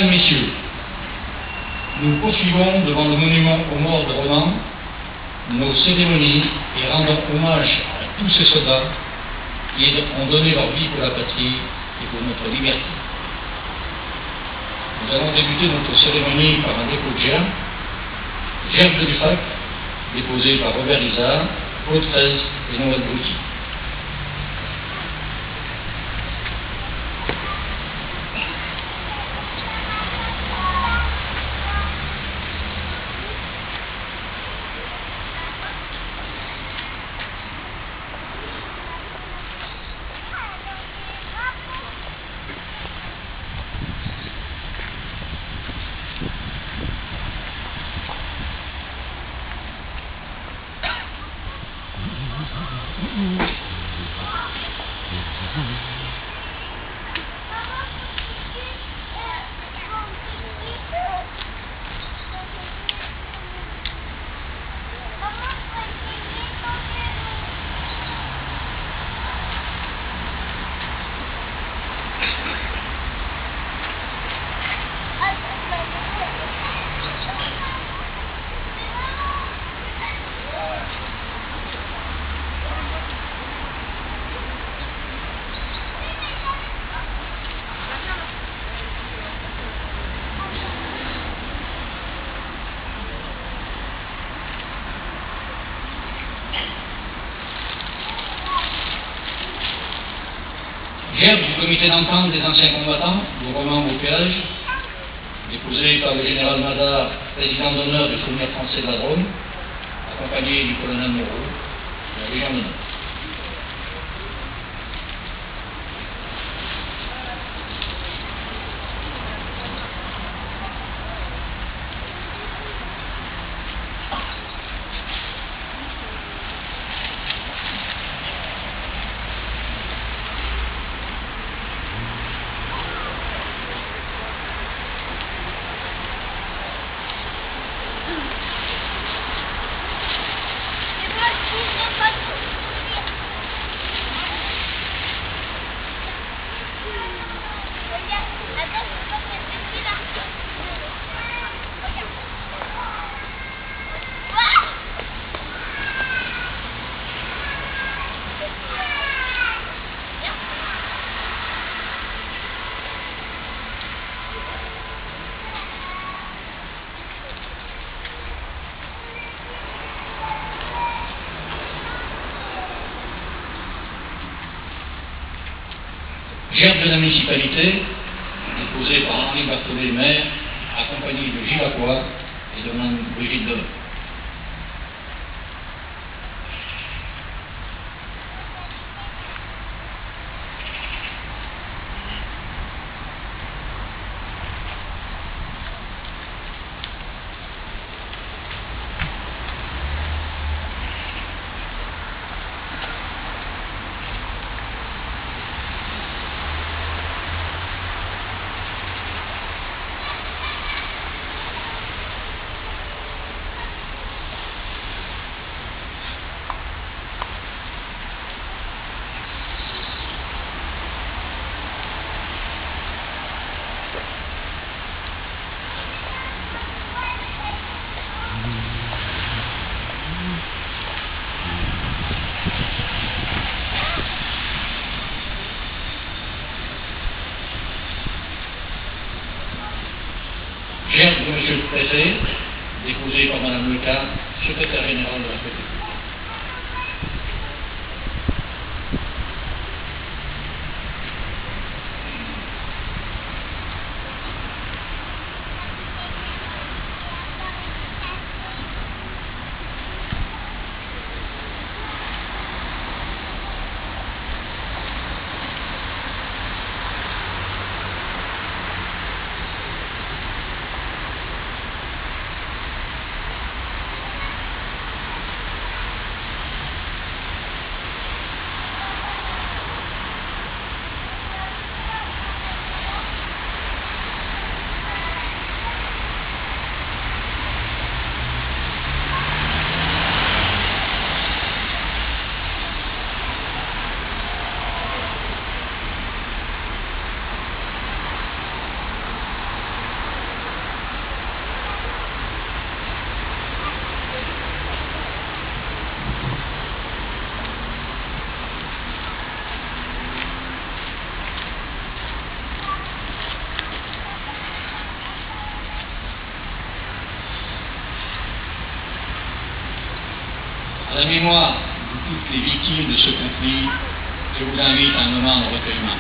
Mesdames, Messieurs, nous poursuivons devant le monument aux morts de Ronan nos cérémonies et rendons hommage à tous ces soldats qui ont donné leur vie pour la patrie et pour notre liberté. Nous allons débuter notre cérémonie par un dépôt de gerbes de Lufac, déposé par Robert Lizard, Claude Fraise et Noël Brouty. Gerbe du comité d'entente des anciens combattants du roman au péage, déposé par le général Madar, président d'honneur du souvenir français de la Drôme, accompagné du colonel Moreau, de la Légion d'honneur. Gerbe de la municipalité, déposé par Henri Bartholé, maire, accompagné de Gilles Lacroix et de Mme Brigitte Delon. Gerbe de Monsieur le Préfet, déposé par Mme Leca, secrétaire générale de la préfecture. la mémoire de toutes les victimes de ce conflit, je vous invite à un moment de recueillement.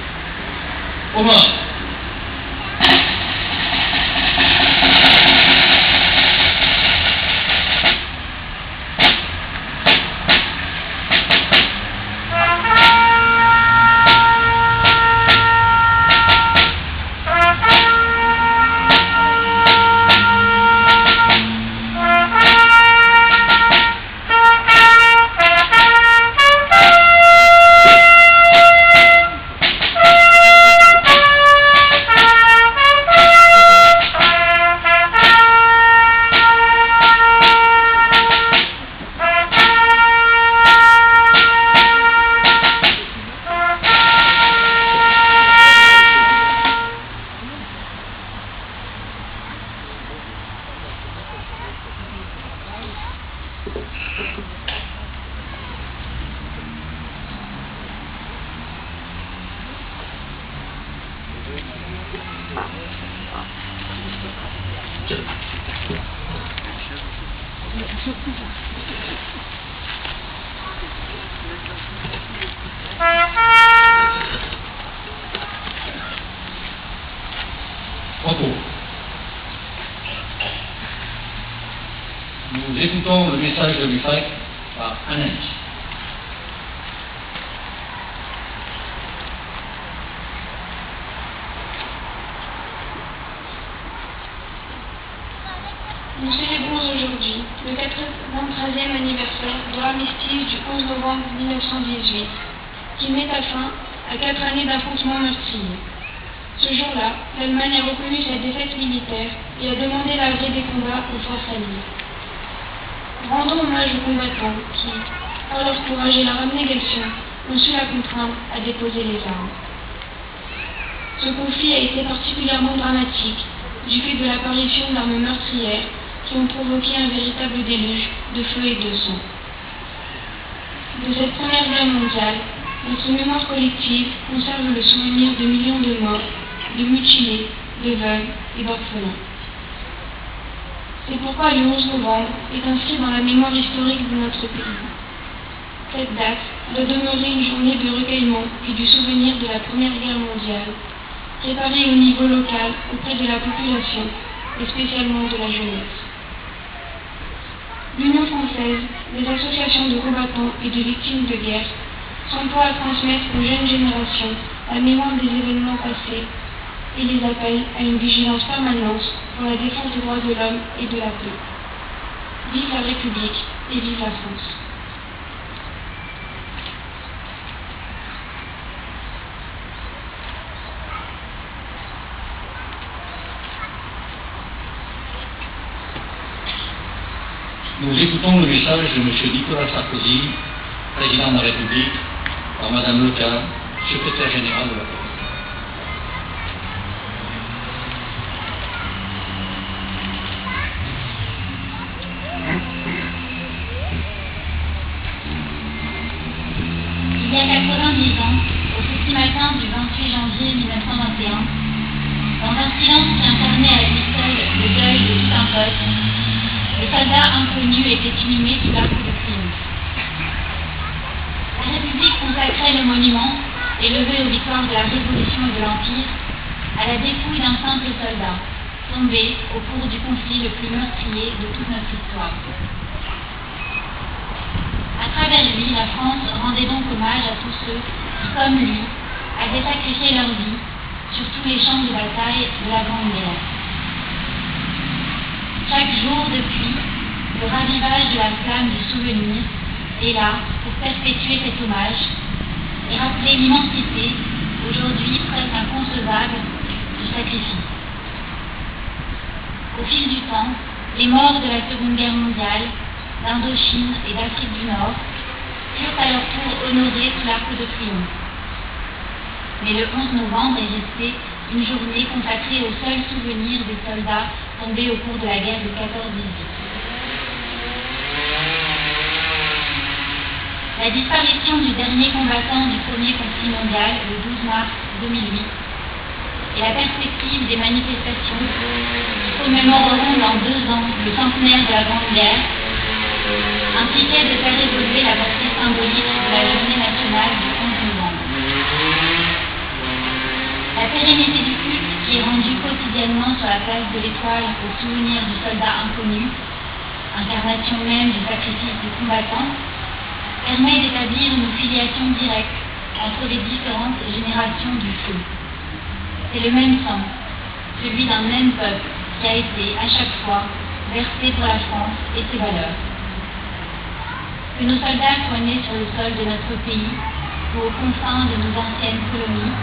Aux morts. Repos. Nous écoutons le message de l'UFAC par Annette. Nous célébrons aujourd'hui le 93e anniversaire de l'armistice du 11 novembre 1918, qui met à fin à 4 années d'affrontements meurtriers. Ce jour-là, l'Allemagne a reconnu sa défaite militaire et a demandé l'arrêt des combats aux forces alliées. Rendons hommage aux combattants qui, par leur courage et leur abnégation, ont su la contraindre à déposer les armes. Ce conflit a été particulièrement dramatique du fait de l'apparition d'armes meurtrières qui ont provoqué un véritable déluge de feu et de sang. De cette Première Guerre mondiale, notre mémoire collective conserve le souvenir de millions de morts, de mutilés, de veuves et d'orphelins. C'est pourquoi le 11 novembre est inscrit dans la mémoire historique de notre pays. Cette date doit demeurer une journée de recueillement et du souvenir de la Première Guerre mondiale, préparée au niveau local auprès de la population et spécialement de la jeunesse. L'Union française, les associations de combattants et de victimes de guerre s'emploient à transmettre aux jeunes générations la mémoire des événements passés et les appelle à une vigilance permanente pour la défense des droits de l'homme et de la paix. Vive la République et vive la France. Nous écoutons le message de M. Nicolas Sarkozy, président de la République, par Mme Leca, secrétaire générale de la République. Il y a 90 ans, au petit matin du 28 janvier 1921, dans un silence qui incarnait à lui seul le deuil de tout un peuple, le soldat inconnu était inhumé sous l'arc de triomphe. La République consacrait le monument, élevé aux victoires de la Révolution et de l'Empire, à la dépouille d'un simple soldat, tombé au cours du conflit le plus meurtrier de toute notre histoire. À travers lui, la France rendait donc hommage à tous ceux qui, comme lui, avaient sacrifié leur vie sur tous les champs de bataille de la Grande Guerre. Chaque jour depuis, le ravivage de la flamme du souvenir est là pour perpétuer cet hommage et rappeler l'immensité, aujourd'hui presque inconcevable, du sacrifice. Au fil du temps, les morts de la Seconde Guerre mondiale, d'Indochine et d'Afrique du Nord furent à leur tour honorés sous l'arc de triomphe. Mais le 11 novembre est resté une journée consacrée au seul souvenir des soldats tombés au cours de la guerre de 14-18. La disparition du dernier combattant du premier conflit mondial le 12 mars 2008 et la perspective des manifestations qui commémoreront dans 2 ans le centenaire de la Grande Guerre impliquait de faire évoluer la portée symbolique de la journée nationale du 11 novembre. La pérennité du culte, qui est rendue quotidiennement sur la place de l'Étoile au souvenir du soldat inconnu, incarnation même du sacrifice du combattant, permet d'établir une filiation directe entre les différentes générations du feu. C'est le même sang, celui d'un même peuple, qui a été à chaque fois versé pour la France et ses valeurs. Que nos soldats soient nés sur le sol de notre pays ou aux confins de nos anciennes colonies,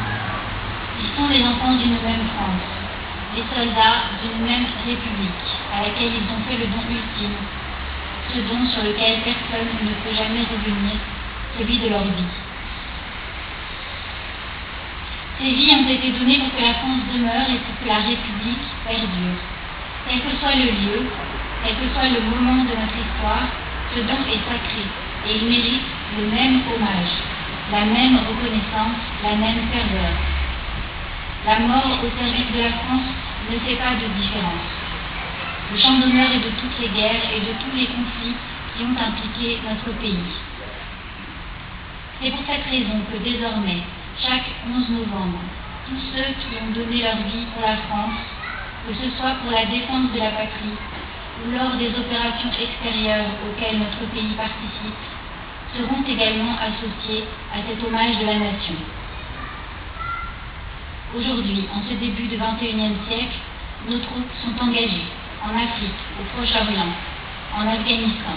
ils sont les enfants d'une même France, les soldats d'une même République à laquelle ils ont fait le don ultime, ce don sur lequel personne ne peut jamais revenir, celui de leur vie. Ces vies ont été données pour que la France demeure et pour que la République perdure. Quel que soit le lieu, quel que soit le moment de notre histoire, ce don est sacré et il mérite le même hommage, la même reconnaissance, la même ferveur. La mort au service de la France ne fait pas de différence. Le champ d'honneur est de toutes les guerres et de tous les conflits qui ont impliqué notre pays. C'est pour cette raison que désormais, chaque 11 novembre, tous ceux qui ont donné leur vie pour la France, que ce soit pour la défense de la patrie ou lors des opérations extérieures auxquelles notre pays participe, seront également associés à cet hommage de la nation. Aujourd'hui, en ce début du XXIe siècle, nos troupes sont engagées en Afrique, au Proche-Orient, en Afghanistan.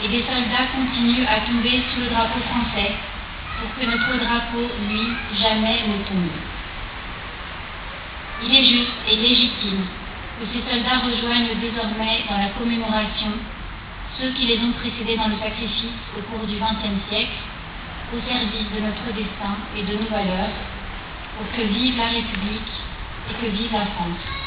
Et des soldats continuent à tomber sous le drapeau français pour que notre drapeau, lui, jamais ne tombe. Il est juste et légitime que ces soldats rejoignent désormais dans la commémoration ceux qui les ont précédés dans le sacrifice au cours du XXe siècle, au service de notre destin et de nos valeurs, pour que vive la République et que vive la France.